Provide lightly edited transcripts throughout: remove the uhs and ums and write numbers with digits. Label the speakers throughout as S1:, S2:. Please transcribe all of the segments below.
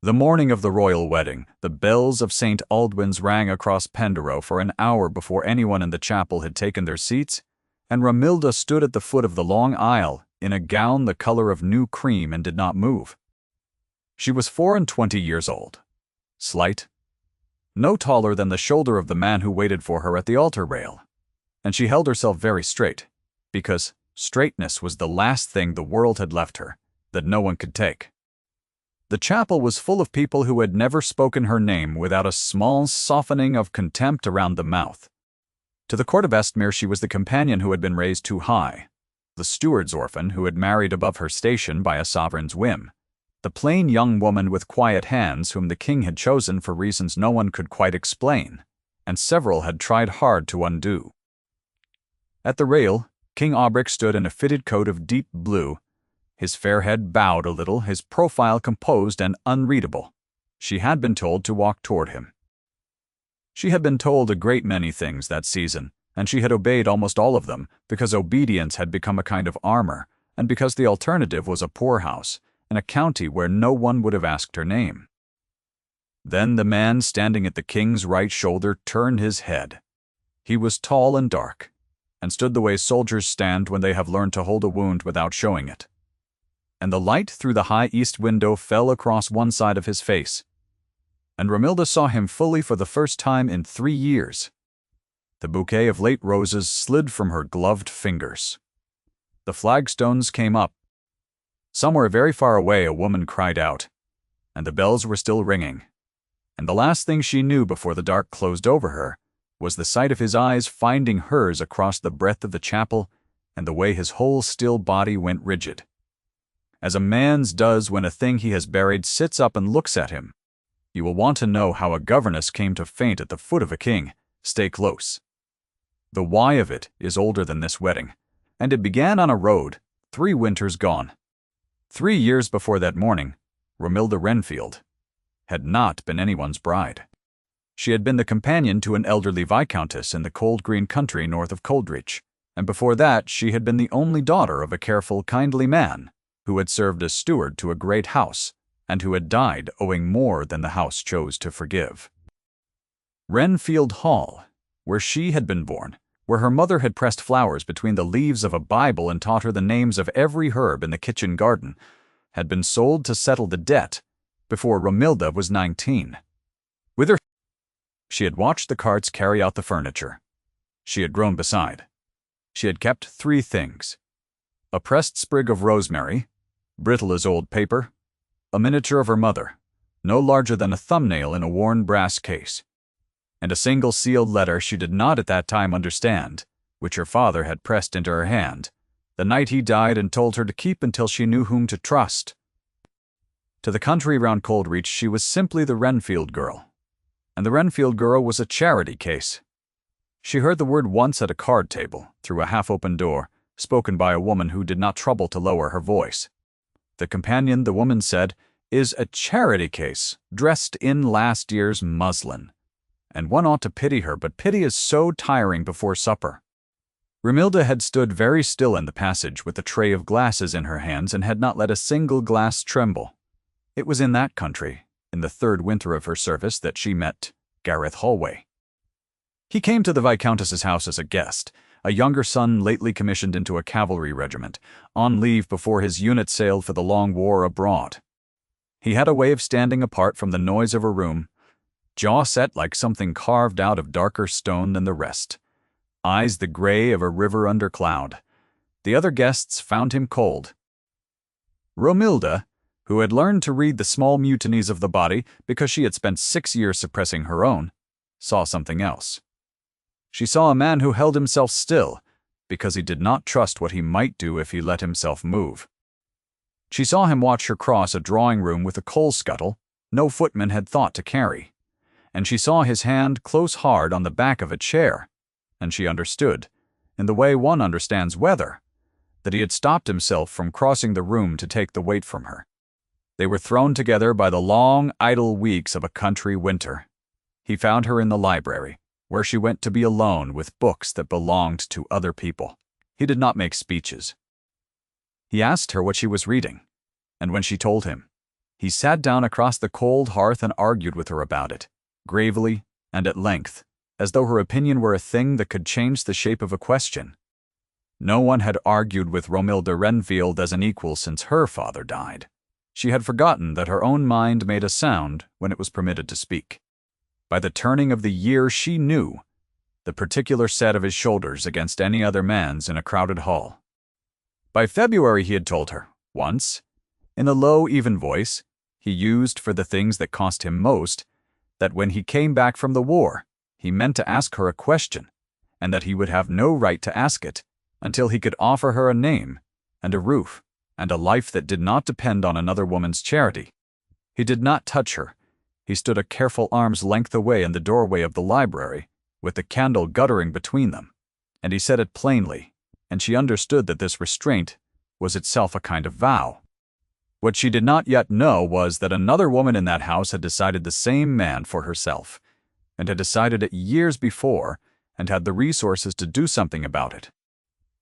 S1: The morning of the royal wedding, the bells of St. Aldwyn's rang across Penderrow for an hour before anyone in the chapel had taken their seats, and Romilda stood at the foot of the long aisle in a gown the color of new cream and did not move. She was 24 years old, slight, no taller than the shoulder of the man who waited for her at the altar rail, and she held herself very straight, because straightness was the last thing the world had left her, that no one could take. The chapel was full of people who had never spoken her name without a small softening of contempt around the mouth. To the court of Estmere she was the companion who had been raised too high, the steward's orphan who had married above her station by a sovereign's whim, the plain young woman with quiet hands whom the king had chosen for reasons no one could quite explain, and several had tried hard to undo. At the rail, King Aubric stood in a fitted coat of deep blue, his fair head bowed a little, his profile composed and unreadable. She had been told to walk toward him. She had been told a great many things that season, and she had obeyed almost all of them, because obedience had become a kind of armor, and because the alternative was a poorhouse, in a county where no one would have asked her name. Then the man standing at the king's right shoulder turned his head. He was tall and dark, and stood the way soldiers stand when they have learned to hold a wound without showing it. And the light through the high east window fell across one side of his face, and Romilda saw him fully for the first time in 3 years. The bouquet of late roses slid from her gloved fingers. The flagstones came up. Somewhere very far away a woman cried out, and the bells were still ringing. And the last thing she knew before the dark closed over her was the sight of his eyes finding hers across the breadth of the chapel, and the way his whole still body went rigid, as a man's does when a thing he has buried sits up and looks at him. You will want to know how a governess came to faint at the foot of a king. Stay close. The why of it is older than this wedding, and it began on a road 3 winters gone. 3 years before that morning, Romilda Renfield had not been anyone's bride. She had been the companion to an elderly viscountess in the cold green country north of Coldreach, and before that she had been the only daughter of a careful, kindly man who had served as steward to a great house, and who had died owing more than the house chose to forgive. Renfield Hall, where she had been born, where her mother had pressed flowers between the leaves of a Bible and taught her the names of every herb in the kitchen garden, had been sold to settle the debt before Romilda was 19. Whither she had watched the carts carry out the furniture. She had grown beside. She had kept 3 things: a pressed sprig of rosemary, brittle as old paper, a miniature of her mother, no larger than a thumbnail in a worn brass case, and a single sealed letter she did not at that time understand, which her father had pressed into her hand the night he died and told her to keep until she knew whom to trust. To the country round Coldreach she was simply the Renfield girl, and the Renfield girl was a charity case. She heard the word once at a card table, through a half-open door, spoken by a woman who did not trouble to lower her voice. The companion, the woman said, is a charity case, dressed in last year's muslin, and one ought to pity her, but pity is so tiring before supper. Romilda had stood very still in the passage with a tray of glasses in her hands and had not let a single glass tremble. It was in that country, in the 3rd winter of her service, that she met Gareth Hallway. He came to the Viscountess's house as a guest, a younger son lately commissioned into a cavalry regiment, on leave before his unit sailed for the long war abroad. He had a way of standing apart from the noise of a room, jaw set like something carved out of darker stone than the rest, eyes the gray of a river under cloud. The other guests found him cold. Romilda, who had learned to read the small mutinies of the body because she had spent 6 years suppressing her own, saw something else. She saw a man who held himself still because he did not trust what he might do if he let himself move. She saw him watch her cross a drawing-room with a coal scuttle no footman had thought to carry, and she saw his hand close hard on the back of a chair, and she understood, in the way one understands weather, that he had stopped himself from crossing the room to take the weight from her. They were thrown together by the long, idle weeks of a country winter. He found her in the library, where she went to be alone with books that belonged to other people. He did not make speeches. He asked her what she was reading, and when she told him, He sat down across the cold hearth and argued with her about it, gravely and at length, as though her opinion were a thing that could change the shape of a question. No one had argued with Romilda Renfield as an equal since her father died. She had forgotten that her own mind made a sound when it was permitted to speak. By the turning of the year she knew the particular set of his shoulders against any other man's in a crowded hall. By February he had told her, once, in the low, even voice he used for the things that cost him most, that when he came back from the war, he meant to ask her a question, and that he would have no right to ask it until he could offer her a name and a roof and a life that did not depend on another woman's charity. He did not touch her. He stood a careful arm's length away in the doorway of the library, with the candle guttering between them, and he said it plainly, and she understood that this restraint was itself a kind of vow. What she did not yet know was that another woman in that house had decided the same man for herself, and had decided it years before, and had the resources to do something about it.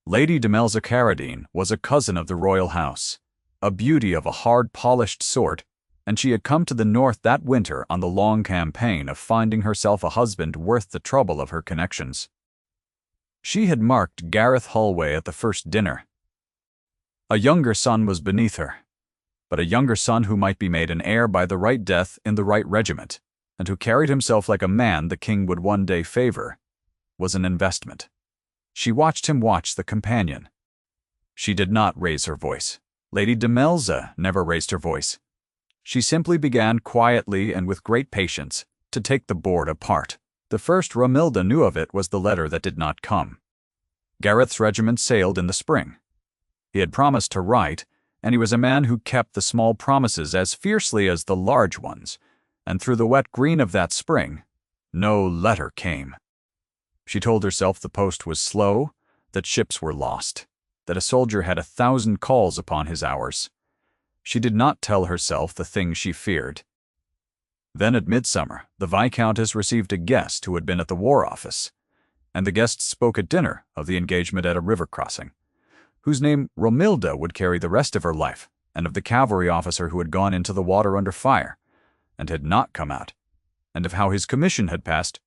S1: Lady Demelza Carradine was a cousin of the royal house, a beauty of a hard-polished sort, and she had come to the north that winter on the long campaign of finding herself a husband worth the trouble of her connections. She had marked Gareth Hulway at the first dinner. A younger son was beneath her, but a younger son who might be made an heir by the right death in the right regiment, and who carried himself like a man the king would one day favor, was an investment. She watched him watch the companion. She did not raise her voice. Lady Demelza never raised her voice. She simply began quietly and with great patience to take the board apart. The first Romilda knew of it was the letter that did not come. Gareth's regiment sailed in the spring. He had promised to write, and he was a man who kept the small promises as fiercely as the large ones, and through the wet green of that spring, no letter came. She told herself the post was slow, that ships were lost, that a soldier had 1,000 calls upon his hours. She did not tell herself the thing she feared. Then at midsummer, the Viscountess received a guest who had been at the War Office, and the guest spoke at dinner of the engagement at a river crossing, whose name Romilda would carry the rest of her life, and of the cavalry officer who had gone into the water under fire, and had not come out, and of how his commission had passed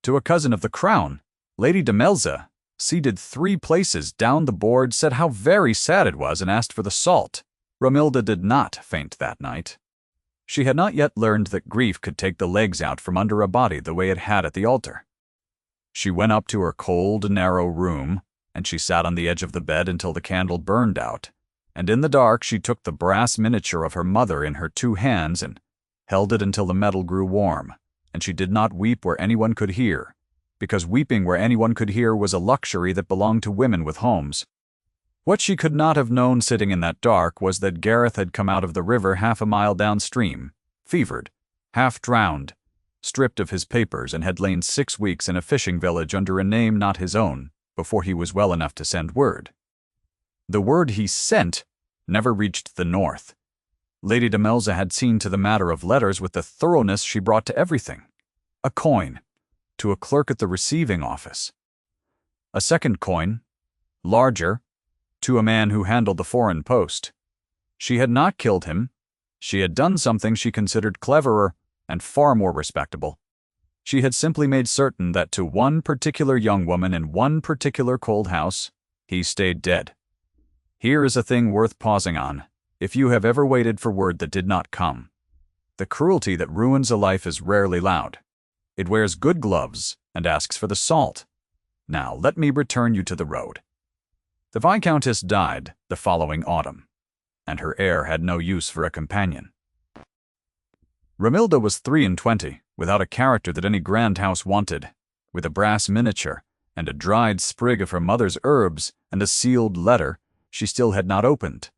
S1: to a cousin of the crown. Lady Demelza, seated 3 places down the board, said how very sad it was and asked for the salt. Romilda did not faint that night. She had not yet learned that grief could take the legs out from under a body the way it had at the altar. She went up to her cold, narrow room, and she sat on the edge of the bed until the candle burned out, and in the dark she took the brass miniature of her mother in her 2 hands and held it until the metal grew warm, and she did not weep where anyone could hear, because weeping where anyone could hear was a luxury that belonged to women with homes. What she could not have known sitting in that dark was that Gareth had come out of the river half a mile downstream, fevered, half drowned, stripped of his papers, and had lain 6 weeks in a fishing village under a name not his own before he was well enough to send word. The word he sent never reached the north. Lady Demelza had seen to the matter of letters with the thoroughness she brought to everything. A coin, to a clerk at the receiving office. A second coin, larger, to a man who handled the foreign post. She had not killed him. She had done something she considered cleverer and far more respectable. She had simply made certain that to one particular young woman in one particular cold house, he stayed dead. Here is a thing worth pausing on, if you have ever waited for word that did not come. The cruelty that ruins a life is rarely loud. It wears good gloves and asks for the salt. Now let me return you to the road. The Viscountess died the following autumn, and her heir had no use for a companion. Romilda was 23, without a character that any grand house wanted, with a brass miniature, and a dried sprig of her mother's herbs, and a sealed letter she still had not opened,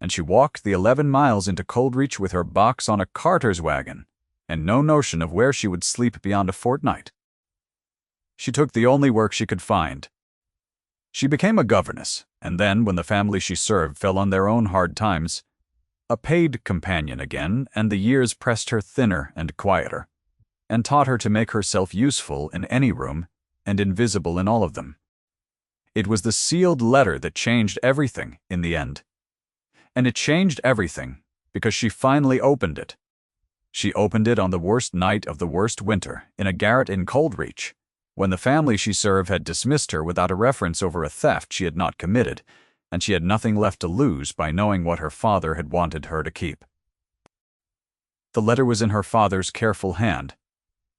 S1: and she walked the 11 miles into Coldreach with her box on a carter's wagon, and no notion of where she would sleep beyond a fortnight. She took the only work she could find. She became a governess, and then, when the family she served fell on their own hard times, a paid companion again, and the years pressed her thinner and quieter, and taught her to make herself useful in any room and invisible in all of them. It was the sealed letter that changed everything in the end. And it changed everything because she finally opened it. She opened it on the worst night of the worst winter, in a garret in Coldreach, when the family she served had dismissed her without a reference over a theft she had not committed, and she had nothing left to lose by knowing what her father had wanted her to keep. The letter was in her father's careful hand.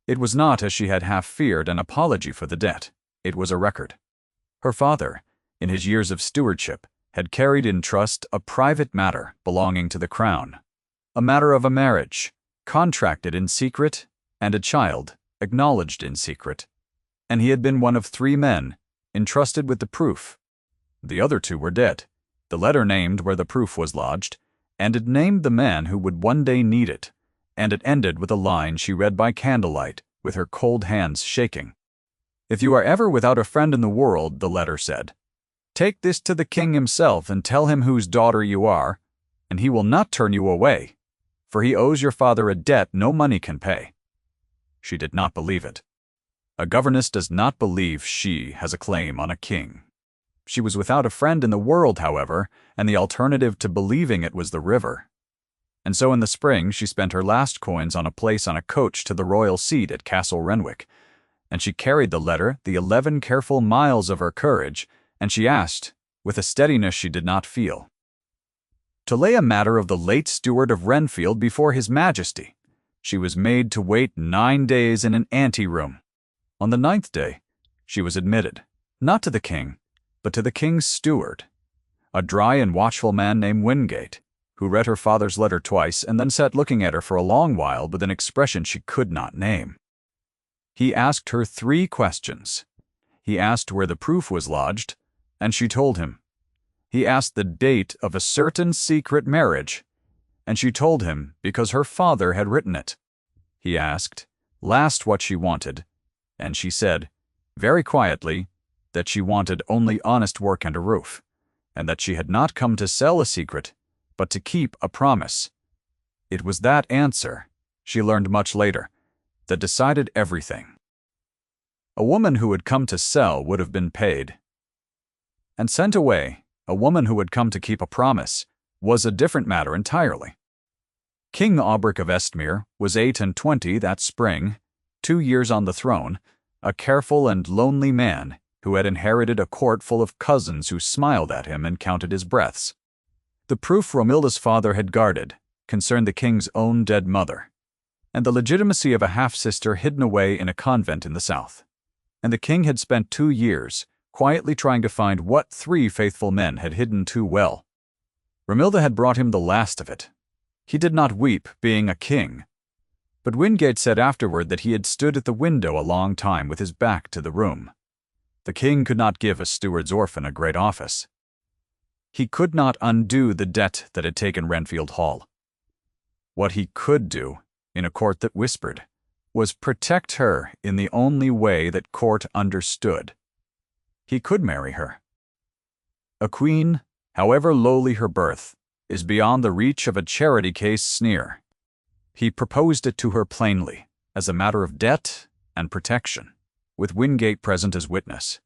S1: It was not, as she had half feared, an apology for the debt. It was a record. Her father, in his years of stewardship, had carried in trust a private matter belonging to the crown, a matter of a marriage, contracted in secret, and a child, acknowledged in secret. And he had been one of 3 men, entrusted with the proof. The other 2 were dead. The letter named where the proof was lodged, and it named the man who would one day need it, and it ended with a line she read by candlelight, with her cold hands shaking. "If you are ever without a friend in the world," the letter said, "take this to the king himself and tell him whose daughter you are, and he will not turn you away, for he owes your father a debt no money can pay." She did not believe it. A governess does not believe she has a claim on a king. She was without a friend in the world, however, and the alternative to believing it was the river. And so in the spring she spent her last coins on a place on a coach to the royal seat at Castle Renwick, and she carried the letter the 11 careful miles of her courage, and she asked, with a steadiness she did not feel, to lay a matter of the late Steward of Renfield before His Majesty. She was made to wait 9 days in an ante-room. On the 9th day, she was admitted, not to the king, but to the king's steward, a dry and watchful man named Wingate, who read her father's letter twice and then sat looking at her for a long while with an expression she could not name. He asked her 3 questions. He asked where the proof was lodged, and she told him. He asked the date of a certain secret marriage, and she told him because her father had written it. He asked, last, what she wanted, and she said, very quietly, that she wanted only honest work and a roof, and that she had not come to sell a secret, but to keep a promise. It was that answer, she learned much later, that decided everything. A woman who had come to sell would have been paid. And sent away, a woman who had come to keep a promise, was a different matter entirely. King Aubric of Estmere was 28 that spring, 2 years on the throne, a careful and lonely man who had inherited a court full of cousins who smiled at him and counted his breaths. The proof Romilda's father had guarded concerned the king's own dead mother, and the legitimacy of a half-sister hidden away in a convent in the south. And the king had spent 2 years quietly trying to find what 3 faithful men had hidden too well. Romilda had brought him the last of it. He did not weep, being a king. But Wingate said afterward that he had stood at the window a long time with his back to the room. The king could not give a steward's orphan a great office. He could not undo the debt that had taken Renfield Hall. What he could do, in a court that whispered, was protect her in the only way that court understood. He could marry her. A queen, however lowly her birth, is beyond the reach of a charity case sneer. He proposed it to her plainly, as a matter of debt and protection, with Wingate present as witness,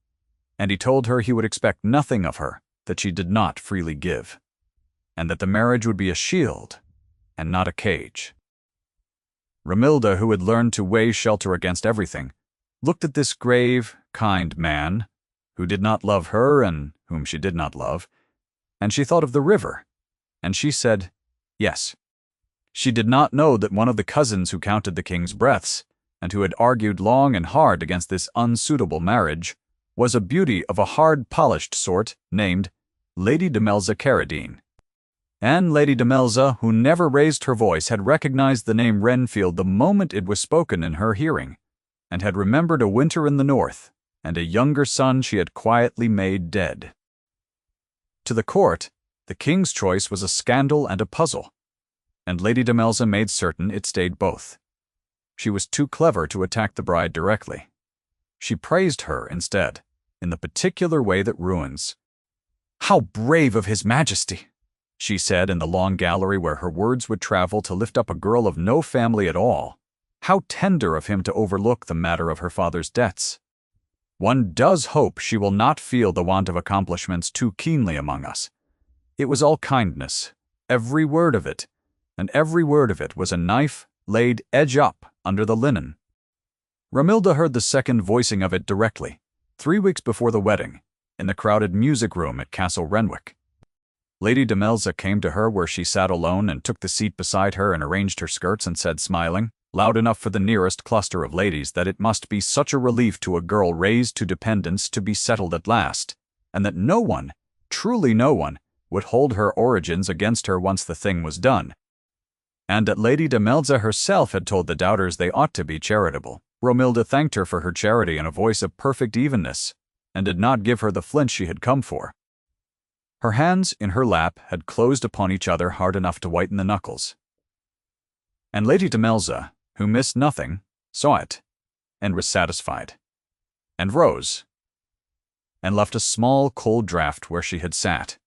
S1: and he told her he would expect nothing of her that she did not freely give, and that the marriage would be a shield and not a cage. Romilda, who had learned to weigh shelter against everything, looked at this grave, kind man, who did not love her and whom she did not love, and she thought of the river, and she said, yes. She did not know that one of the cousins who counted the king's breaths, and who had argued long and hard against this unsuitable marriage, was a beauty of a hard-polished sort named Lady Demelza Carradine. And Lady Demelza, who never raised her voice, had recognized the name Renfield the moment it was spoken in her hearing, and had remembered a winter in the north, and a younger son she had quietly made dead. To the court, the king's choice was a scandal and a puzzle, and Lady Demelza made certain it stayed both. She was too clever to attack the bride directly. She praised her instead, in the particular way that ruins. "How brave of His Majesty!" she said in the long gallery where her words would travel to lift up a girl of no family at all. How tender of him to overlook the matter of her father's debts. One does hope she will not feel the want of accomplishments too keenly among us. It was all kindness, every word of it, and every word of it was a knife laid edge up under the linen. Romilda heard the second voicing of it directly, 3 weeks before the wedding, in the crowded music room at Castle Renwick. Lady Demelza came to her where she sat alone and took the seat beside her and arranged her skirts and said, smiling, loud enough for the nearest cluster of ladies, that it must be such a relief to a girl raised to dependence to be settled at last, and that no one, truly no one, would hold her origins against her once the thing was done. And that Lady Demelza herself had told the doubters they ought to be charitable. Romilda thanked her for her charity in a voice of perfect evenness, and did not give her the flinch she had come for. Her hands in her lap had closed upon each other hard enough to whiten the knuckles. And Lady Demelza, who missed nothing, saw it, and was satisfied, and rose, and left a small cold draught where she had sat.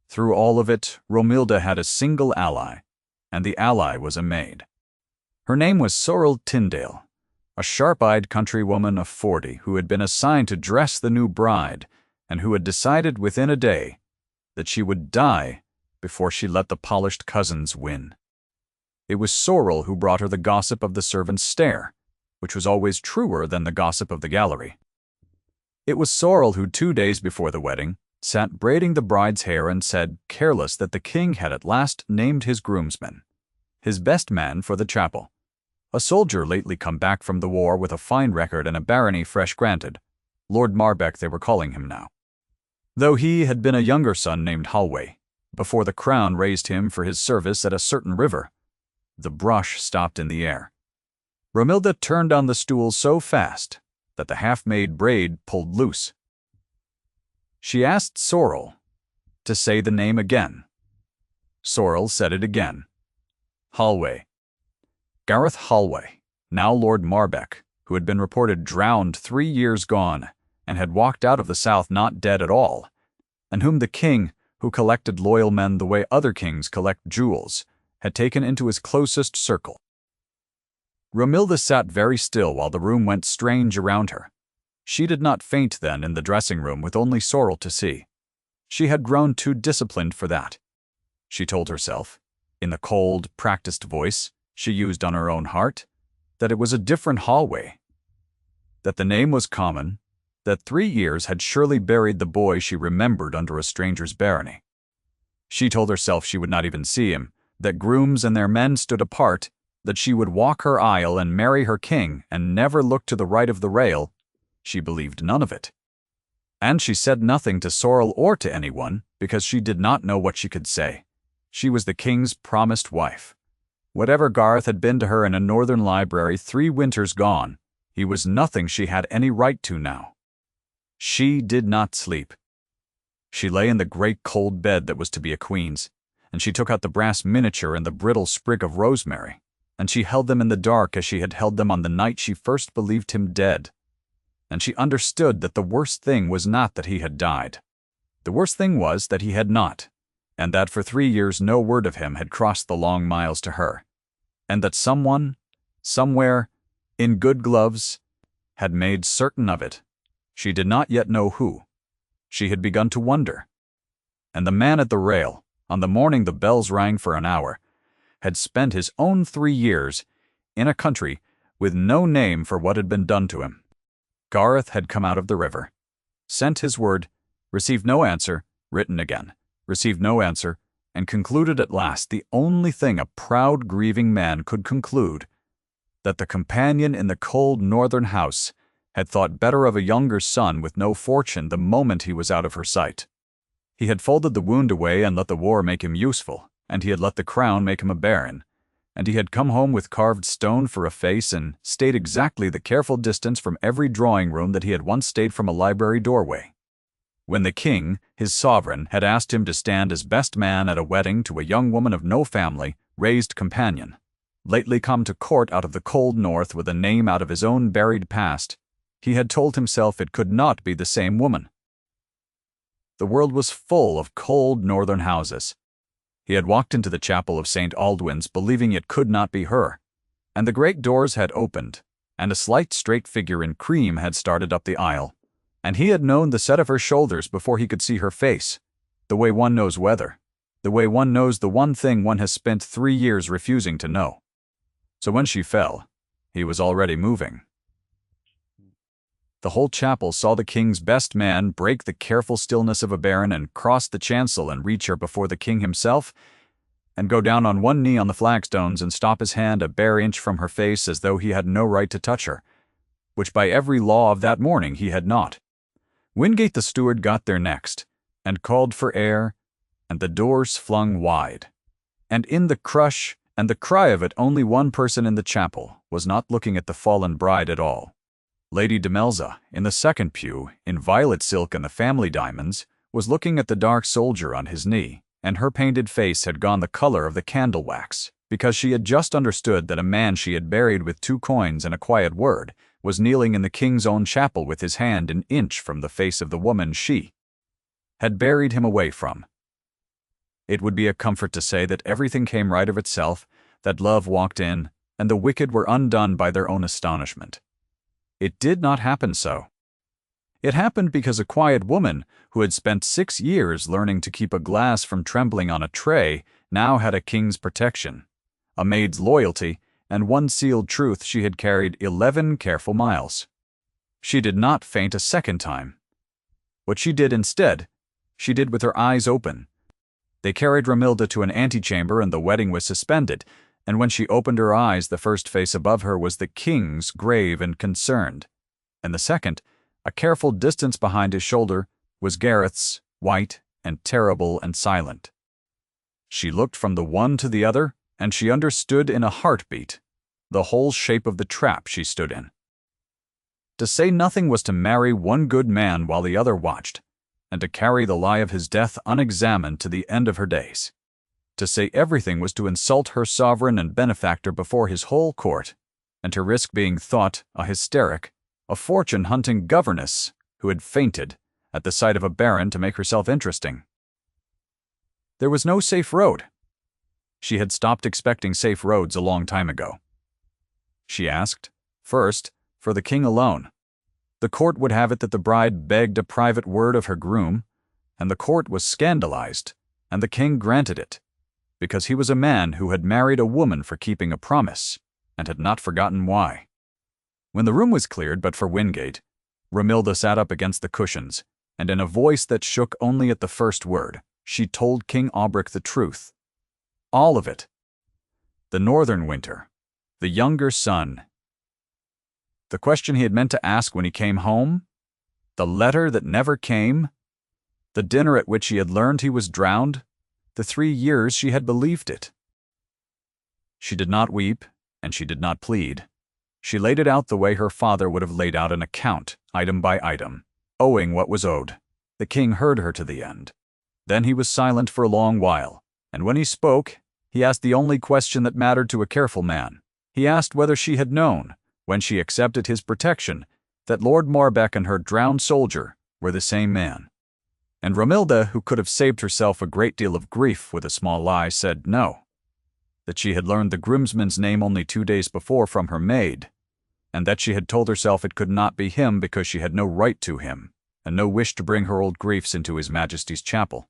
S1: Through all of it, Romilda had a single ally, and the ally was a maid. Her name was Sorrel Tyndale, a sharp-eyed countrywoman of 40 who had been assigned to dress the new bride, and who had decided within a day that she would die before she let the polished cousins win. It was Sorrel who brought her the gossip of the servants' stair, which was always truer than the gossip of the gallery. It was Sorrel who 2 days before the wedding sat braiding the bride's hair and said, careless, that the king had at last named his groomsman, his best man for the chapel, a soldier lately come back from the war with a fine record and a barony fresh granted, Lord Marbeck they were calling him now, though he had been a younger son named Halway, before the crown raised him for his service at a certain river. The brush stopped in the air. Romilda turned on the stool so fast that the half-made braid pulled loose. She asked Sorrel to say the name again. Sorrel said it again. Halway. Gareth Halway, now Lord Marbeck, who had been reported drowned 3 years gone, and had walked out of the south not dead at all, and whom the king, who collected loyal men the way other kings collect jewels, had taken into his closest circle. Romilda sat very still while the room went strange around her. She did not faint then in the dressing-room with only Sorrel to see. She had grown too disciplined for that. She told herself, in the cold, practiced voice she used on her own heart, that it was a different Halway, that the name was common, that 3 years had surely buried the boy she remembered under a stranger's barony. She told herself she would not even see him, that grooms and their men stood apart, that she would walk her aisle and marry her king and never look to the right of the rail. She believed none of it. And she said nothing to Sorrel or to anyone, because she did not know what she could say. She was the king's promised wife. Whatever Gareth had been to her in a northern library 3 winters gone, he was nothing she had any right to now. She did not sleep. She lay in the great cold bed that was to be a queen's, and she took out the brass miniature and the brittle sprig of rosemary, and she held them in the dark as she had held them on the night she first believed him dead. And she understood that the worst thing was not that he had died. The worst thing was that he had not, and that for 3 years no word of him had crossed the long miles to her, and that someone, somewhere, in good gloves, had made certain of it. She did not yet know who. She had begun to wonder. And the man at the rail, on the morning the bells rang for an hour, had spent his own 3 years in a country with no name for what had been done to him. Gareth had come out of the river, sent his word, received no answer, written again, received no answer, and concluded at last the only thing a proud, grieving man could conclude, that the companion in the cold northern house had thought better of a younger son with no fortune the moment he was out of her sight. He had folded the wound away and let the war make him useful, and he had let the crown make him a baron, and he had come home with carved stone for a face and stayed exactly the careful distance from every drawing-room that he had once stayed from a library doorway. When the king, his sovereign, had asked him to stand as best man at a wedding to a young woman of no family, raised companion, lately come to court out of the cold north with a name out of his own buried past, he had told himself it could not be the same woman. The world was full of cold northern houses. He had walked into the chapel of St. Aldwyn's believing it could not be her, and the great doors had opened, and a slight straight figure in cream had started up the aisle, and he had known the set of her shoulders before he could see her face, the way one knows weather, the way one knows the one thing one has spent 3 years refusing to know. So when she fell, he was already moving. The whole chapel saw the king's best man break the careful stillness of a baron and cross the chancel and reach her before the king himself, and go down on one knee on the flagstones and stop his hand a bare inch from her face as though he had no right to touch her, which by every law of that morning he had not. Wingate the steward got there next, and called for air, and the doors flung wide. And in the crush and the cry of it, only one person in the chapel was not looking at the fallen bride at all. Lady Demelza, in the second pew, in violet silk and the family diamonds, was looking at the dark soldier on his knee, and her painted face had gone the color of the candle wax, because she had just understood that a man she had buried with 2 coins and a quiet word was kneeling in the king's own chapel with his hand an inch from the face of the woman she had buried him away from. It would be a comfort to say that everything came right of itself, that love walked in, and the wicked were undone by their own astonishment. It did not happen so. It happened because a quiet woman, who had spent 6 years learning to keep a glass from trembling on a tray, now had a king's protection, a maid's loyalty, and one sealed truth she had carried 11 careful miles. She did not faint a second time. What she did instead, she did with her eyes open. They carried Romilda to an antechamber and the wedding was suspended, and when she opened her eyes the first face above her was the king's, grave and concerned, and the second, a careful distance behind his shoulder, was Gareth's, white and terrible and silent. She looked from the one to the other, and she understood in a heartbeat the whole shape of the trap she stood in. To say nothing was to marry one good man while the other watched, and to carry the lie of his death unexamined to the end of her days. To say everything was to insult her sovereign and benefactor before his whole court, and to risk being thought a hysteric, a fortune-hunting governess who had fainted at the sight of a baron to make herself interesting. There was no safe road. She had stopped expecting safe roads a long time ago. She asked, first, for the king alone. The court would have it that the bride begged a private word of her groom, and the court was scandalized, and the king granted it, because he was a man who had married a woman for keeping a promise, and had not forgotten why. When the room was cleared but for Wingate, Romilda sat up against the cushions, and in a voice that shook only at the first word, she told King Albric the truth. All of it. The northern winter, the younger son, the question he had meant to ask when he came home, the letter that never came, the dinner at which he had learned he was drowned, the 3 years she had believed it. She did not weep, and she did not plead. She laid it out the way her father would have laid out an account, item by item, owing what was owed. The king heard her to the end. Then he was silent for a long while, and when he spoke, he asked the only question that mattered to a careful man. He asked whether she had known, when she accepted his protection, that Lord Marbeck and her drowned soldier were the same man. And Romilda, who could have saved herself a great deal of grief with a small lie, said no, that she had learned the groomsman's name only 2 days before from her maid, and that she had told herself it could not be him because she had no right to him, and no wish to bring her old griefs into His Majesty's chapel.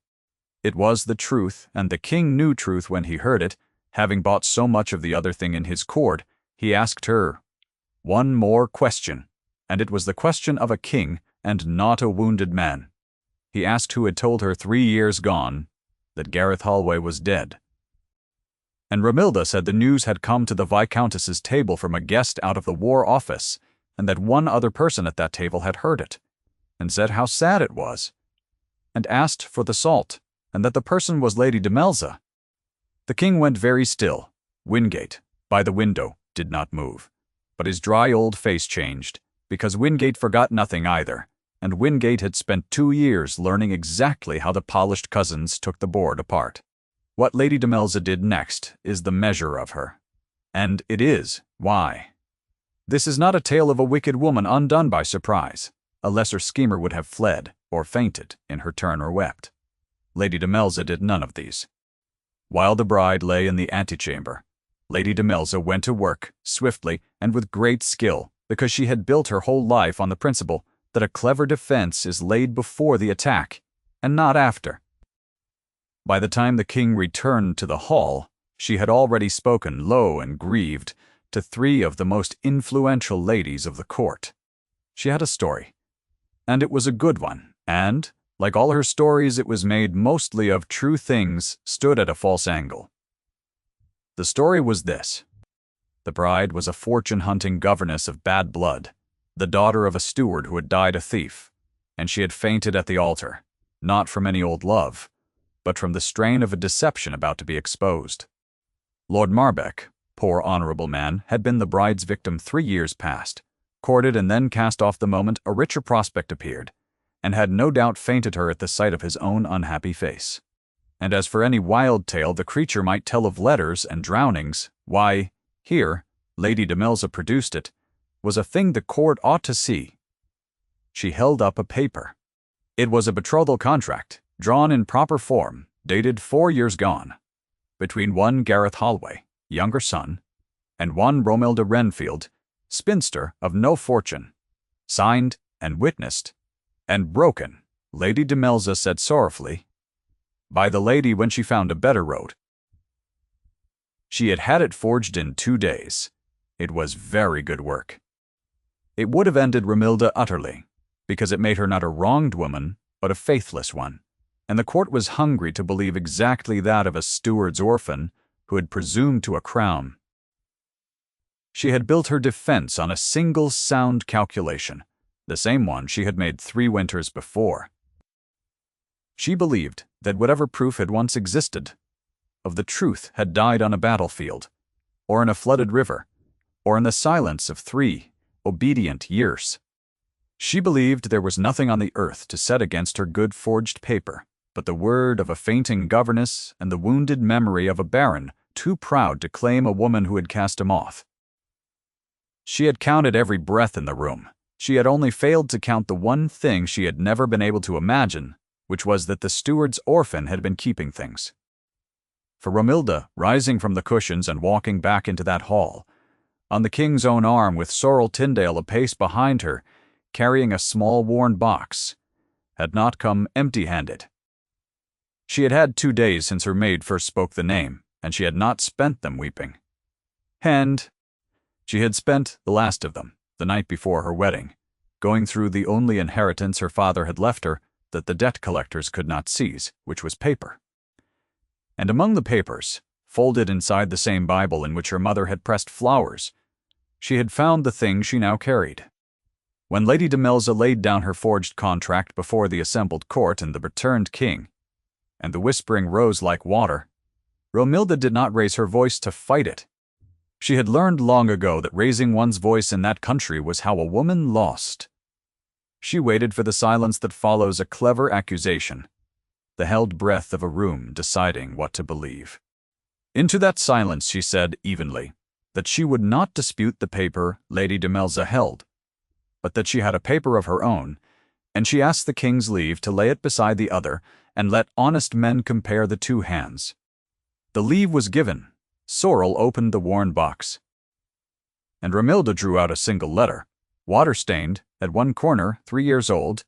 S1: It was the truth, and the king knew truth when he heard it. Having bought so much of the other thing in his court, he asked her one more question, and it was the question of a king and not a wounded man. He asked who had told her 3 years gone that Gareth Hallway was dead. And Romilda said the news had come to the Viscountess's table from a guest out of the War Office, and that one other person at that table had heard it, and said how sad it was, and asked for the salt, and that the person was Lady Demelza. The king went very still. Wingate, by the window, did not move, but his dry old face changed, because Wingate forgot nothing either, and Wingate had spent 2 years learning exactly how the polished cousins took the board apart. What Lady Demelza did next is the measure of her, and it is why. This is not a tale of a wicked woman undone by surprise. A lesser schemer would have fled, or fainted, in her turn or wept. Lady Demelza did none of these. While the bride lay in the antechamber, Lady Demelza went to work, swiftly and with great skill, because she had built her whole life on the principle that a clever defense is laid before the attack, and not after. By the time the king returned to the hall, she had already spoken low and grieved to 3 of the most influential ladies of the court. She had a story, and it was a good one, and, like all her stories, it was made mostly of true things stood at a false angle. The story was this. The bride was a fortune-hunting governess of bad blood, the daughter of a steward who had died a thief, and she had fainted at the altar, not from any old love, but from the strain of a deception about to be exposed. Lord Marbeck, poor honorable man, had been the bride's victim 3 years past, courted and then cast off the moment a richer prospect appeared, and had no doubt fainted her at the sight of his own unhappy face. And as for any wild tale the creature might tell of letters and drownings, why, here, Lady de Melza produced it, was a thing the court ought to see. She held up a paper. It was a betrothal contract, drawn in proper form, dated 4 years gone, between one Gareth Hallway, younger son, and one Romilda Renfield, spinster of no fortune, signed and witnessed, and broken, Lady de Melza said sorrowfully, by the lady when she found a better road. She had had it forged in 2 days. It was very good work. It would have ended Romilda utterly, because it made her not a wronged woman, but a faithless one, and the court was hungry to believe exactly that of a steward's orphan who had presumed to a crown. She had built her defense on a single sound calculation, the same one she had made 3 winters before. She believed that whatever proof had once existed of the truth had died on a battlefield, or in a flooded river, or in the silence of 3 obedient years. She believed there was nothing on the earth to set against her good forged paper but the word of a fainting governess and the wounded memory of a baron too proud to claim a woman who had cast him off. She had counted every breath in the room. She had only failed to count the one thing she had never been able to imagine, which was that the steward's orphan had been keeping things. For Romilda, rising from the cushions and walking back into that hall, on the king's own arm with Sorrel Tyndale a pace behind her, carrying a small worn box, had not come empty-handed. She had had 2 days since her maid first spoke the name, and she had not spent them weeping. And she had spent the last of them, the night before her wedding, going through the only inheritance her father had left her that the debt collectors could not seize, which was paper. And among the papers, folded inside the same Bible in which her mother had pressed flowers, she had found the thing she now carried. When Lady de Melza laid down her forged contract before the assembled court and the returned king, and the whispering rose like water, Romilda did not raise her voice to fight it. She had learned long ago that raising one's voice in that country was how a woman lost. She waited for the silence that follows a clever accusation, the held breath of a room deciding what to believe. Into that silence she said evenly that she would not dispute the paper Lady de Melza held, but that she had a paper of her own, and she asked the king's leave to lay it beside the other and let honest men compare the 2 hands. The leave was given. Sorrel opened the worn box, and Romilda drew out a single letter, water-stained, at one corner, 3 years old,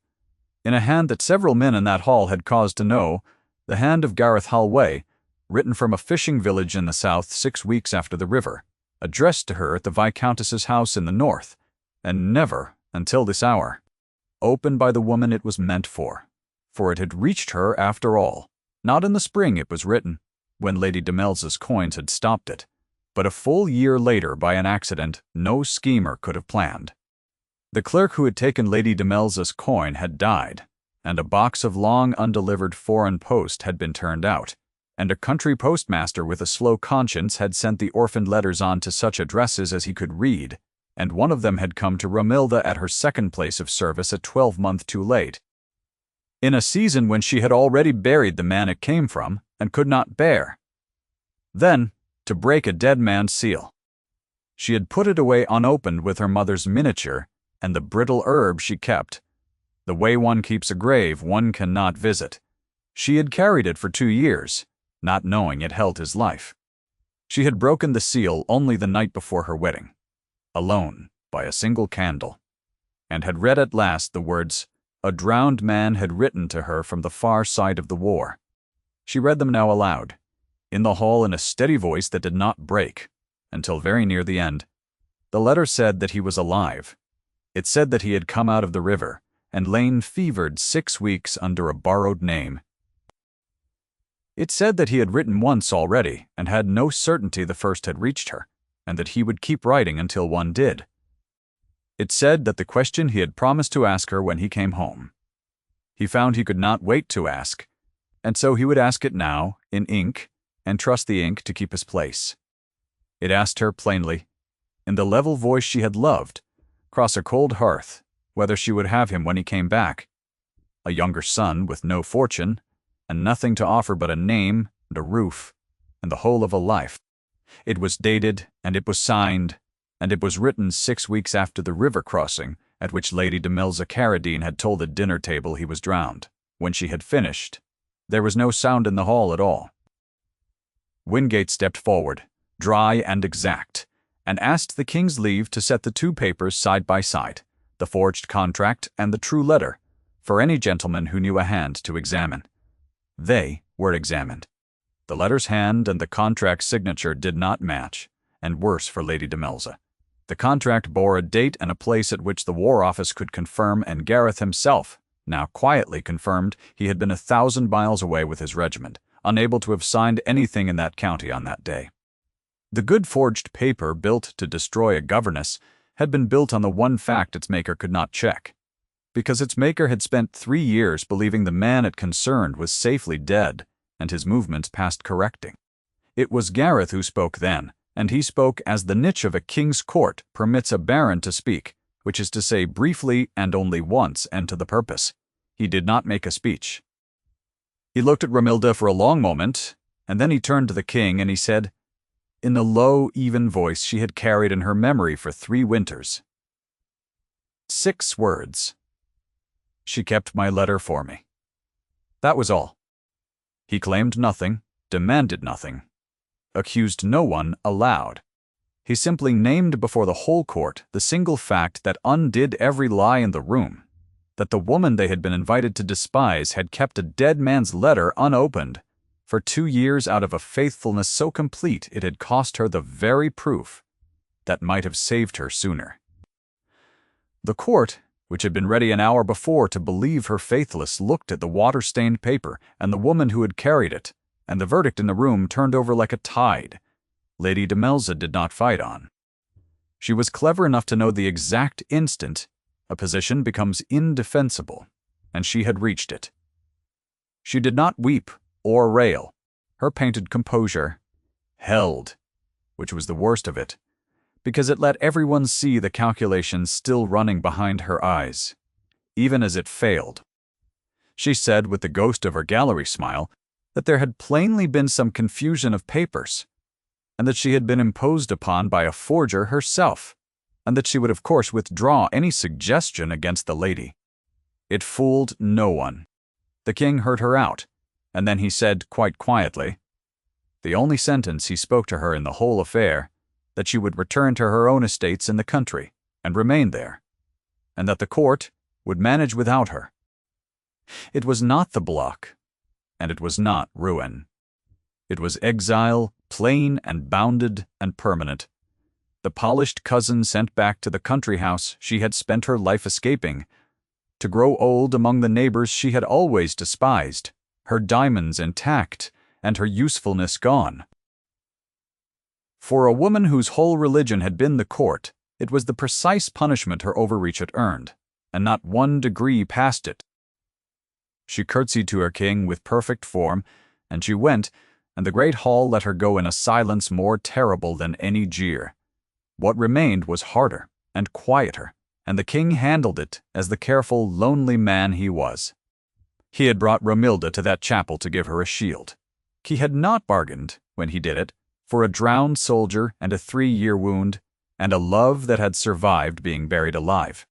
S1: in a hand that several men in that hall had cause to know, the hand of Gareth Hallway, written from a fishing village in the south 6 weeks after the river, addressed to her at the Viscountess's house in the north, and never, until this hour, opened by the woman it was meant for it had reached her after all, not in the spring it was written, when Lady de Melza's coins had stopped it, but a full year later by an accident no schemer could have planned. The clerk who had taken Lady de Melza's coin had died, and a box of long undelivered foreign post had been turned out, and a country postmaster with a slow conscience had sent the orphaned letters on to such addresses as he could read, and one of them had come to Romilda at her second place of service a 12-month too late, in a season when she had already buried the man it came from and could not bear. Then, to break a dead man's seal, she had put it away unopened with her mother's miniature and the brittle herb she kept. The way one keeps a grave one cannot visit. She had carried it for 2 years, not knowing it held his life. She had broken the seal only the night before her wedding, alone by a single candle, and had read at last the words a drowned man had written to her from the far side of the war. She read them now aloud, in the hall in a steady voice that did not break, until very near the end. The letter said that he was alive. It said that he had come out of the river and lain fevered 6 weeks under a borrowed name. It said that he had written once already and had no certainty the first had reached her, and that he would keep writing until one did. It said that the question he had promised to ask her when he came home. He found he could not wait to ask, and so he would ask it now, in ink, and trust the ink to keep his place. It asked her plainly, in the level voice she had loved, across a cold hearth, whether she would have him when he came back. A younger son with no fortune, and nothing to offer but a name and a roof, and the whole of a life. It was dated, and it was signed, and it was written 6 weeks after the river crossing at which Lady Demelza Carradine had told the dinner table he was drowned. When she had finished, there was no sound in the hall at all. Wingate stepped forward, dry and exact, and asked the king's leave to set the 2 papers side by side, the forged contract and the true letter, for any gentleman who knew a hand to examine. They were examined. The letter's hand and the contract's signature did not match, and worse for Lady Demelza. The contract bore a date and a place at which the War Office could confirm, and Gareth himself now quietly confirmed he had been 1,000 miles away with his regiment, unable to have signed anything in that county on that day. The good forged paper built to destroy a governess had been built on the one fact its maker could not check, because its maker had spent 3 years believing the man it concerned was safely dead and his movements past correcting. It was Gareth who spoke then, and he spoke as the niche of a king's court permits a baron to speak, which is to say briefly and only once and to the purpose. He did not make a speech. He looked at Romilda for a long moment, and then he turned to the king and he said, in the low, even voice she had carried in her memory for 3 winters, 6 words. She kept my letter for me. That was all. He claimed nothing, demanded nothing, accused no one aloud. He simply named before the whole court the single fact that undid every lie in the room, that the woman they had been invited to despise had kept a dead man's letter unopened for 2 years out of a faithfulness so complete it had cost her the very proof that might have saved her sooner. The court, which had been ready an hour before to believe her faithless, looked at the water-stained paper and the woman who had carried it, and the verdict in the room turned over like a tide. Lady Demelza did not fight on. She was clever enough to know the exact instant a position becomes indefensible, and she had reached it. She did not weep or rail. Her painted composure held, which was the worst of it, because it let everyone see the calculations still running behind her eyes, even as it failed. She said with the ghost of her gallery smile that there had plainly been some confusion of papers, and that she had been imposed upon by a forger herself, and that she would of course withdraw any suggestion against the lady. It fooled no one. The king heard her out, and then he said quite quietly, the only sentence he spoke to her in the whole affair, that she would return to her own estates in the country and remain there, and that the court would manage without her. It was not the block, and it was not ruin. It was exile, plain and bounded and permanent. The polished cousin sent back to the country house she had spent her life escaping, to grow old among the neighbors she had always despised, her diamonds intact and her usefulness gone. For a woman whose whole religion had been the court, it was the precise punishment her overreach had earned, and not 1 degree past it. She curtsied to her king with perfect form, and she went, and the great hall let her go in a silence more terrible than any jeer. What remained was harder and quieter, and the king handled it as the careful, lonely man he was. He had brought Romilda to that chapel to give her a shield. He had not bargained, when he did it, for a drowned soldier and a 3-year wound, and a love that had survived being buried alive.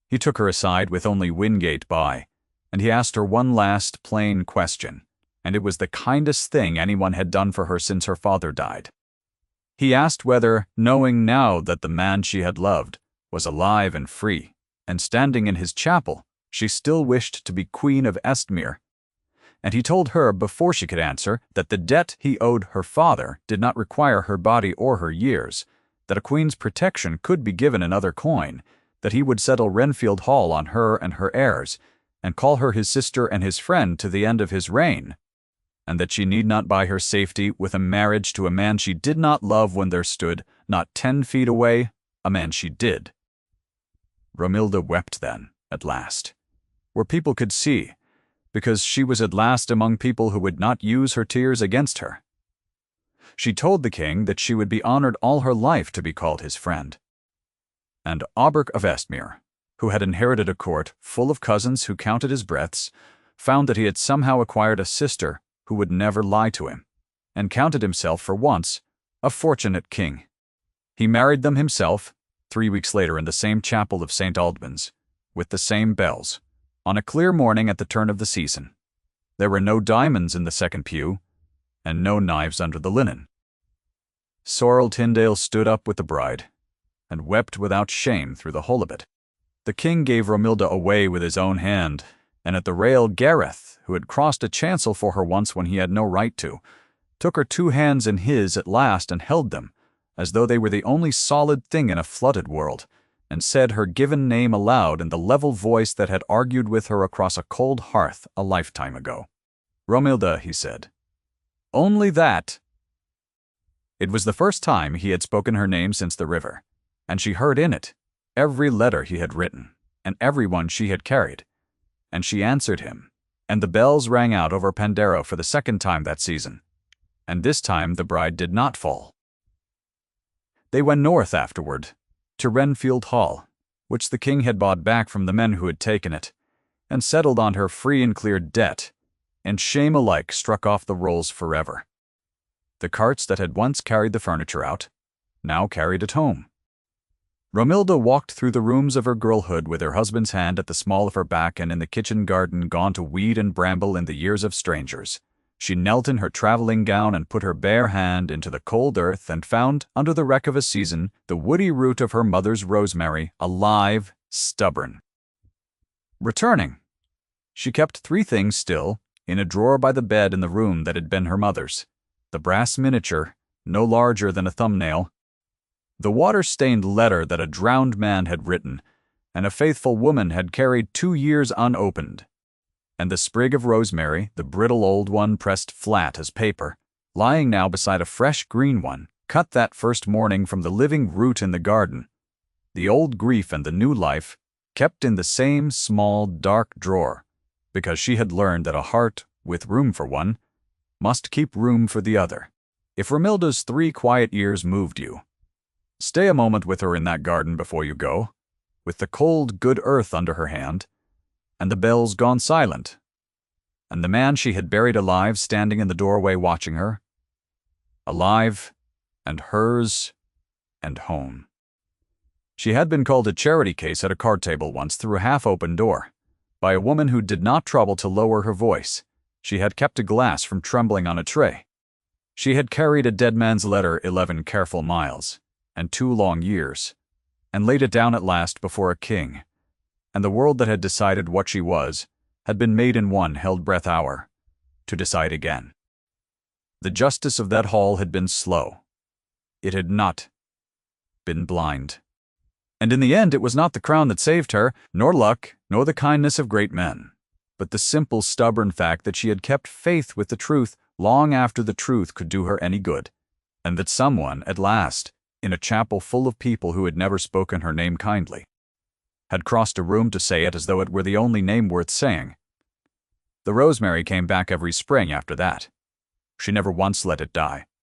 S1: He took her aside with only Wingate by, and he asked her one last plain question, and it was the kindest thing anyone had done for her since her father died. He asked whether, knowing now that the man she had loved was alive and free, and standing in his chapel, she still wished to be Queen of Estmere. and he told her before she could answer that the debt he owed her father did not require her body or her years, that a queen's protection could be given in other coin, that he would settle Renfield Hall on her and her heirs, and call her his sister and his friend to the end of his reign, and that she need not buy her safety with a marriage to a man she did not love when there stood, not 10 feet away, a man she did. Romilda wept then, at last, where people could see, because she was at last among people who would not use her tears against her. She told the king that she would be honored all her life to be called his friend. And Auberc of Estmere, who had inherited a court full of cousins who counted his breaths, found that he had somehow acquired a sister who would never lie to him, and counted himself for once a fortunate king. He married them himself 3 weeks later in the same chapel of St. Aldwyn's, with the same bells, on a clear morning at the turn of the season. There were no diamonds in the second pew, and no knives under the linen. Sorrel Tyndale stood up with the bride, and wept without shame through the whole of it. The king gave Romilda away with his own hand, and at the rail Gareth, who had crossed a chancel for her once when he had no right to, took her 2 hands in his at last and held them, as though they were the only solid thing in a flooded world, and said her given name aloud in the level voice that had argued with her across a cold hearth a lifetime ago. "Romilda," he said, "only that." It was the first time he had spoken her name since the river, and she heard in it every letter he had written, and every one she had carried, and she answered him, and the bells rang out over Pendarrow for the second time that season, and this time the bride did not fall. They went north afterward, to Renfield Hall, which the king had bought back from the men who had taken it, and settled on her free and clear debt, and shame alike struck off the rolls forever. The carts that had once carried the furniture out, now carried it home. Romilda walked through the rooms of her girlhood with her husband's hand at the small of her back and in the kitchen garden gone to weed and bramble in the years of strangers. She knelt in her traveling gown and put her bare hand into the cold earth and found, under the wreck of a season, the woody root of her mother's rosemary, alive, stubborn. Returning, she kept 3 things still, in a drawer by the bed in the room that had been her mother's: the brass miniature, no larger than a thumbnail, the water-stained letter that a drowned man had written, and a faithful woman had carried 2 years unopened, and the sprig of rosemary, the brittle old one pressed flat as paper, lying now beside a fresh green one, cut that first morning from the living root in the garden. The old grief and the new life, kept in the same small, dark drawer, because she had learned that a heart, with room for one, must keep room for the other. If Romilda's 3 quiet years moved you, stay a moment with her in that garden before you go, with the cold, good earth under her hand, and the bells gone silent, and the man she had buried alive standing in the doorway watching her, alive, and hers, and home. She had been called a charity case at a card table once through a half-open door, by a woman who did not trouble to lower her voice. She had kept a glass from trembling on a tray. She had carried a dead man's letter 11 careful miles, and 2 long years, and laid it down at last before a king, and the world that had decided what she was had been made in one held breath hour, to decide again. The justice of that hall had been slow. It had not been blind. And in the end it was not the crown that saved her, nor luck, nor the kindness of great men, but the simple, stubborn fact that she had kept faith with the truth long after the truth could do her any good, and that someone, at last, in a chapel full of people who had never spoken her name kindly, had crossed a room to say it as though it were the only name worth saying. The rosemary came back every spring after that. She never once let it die.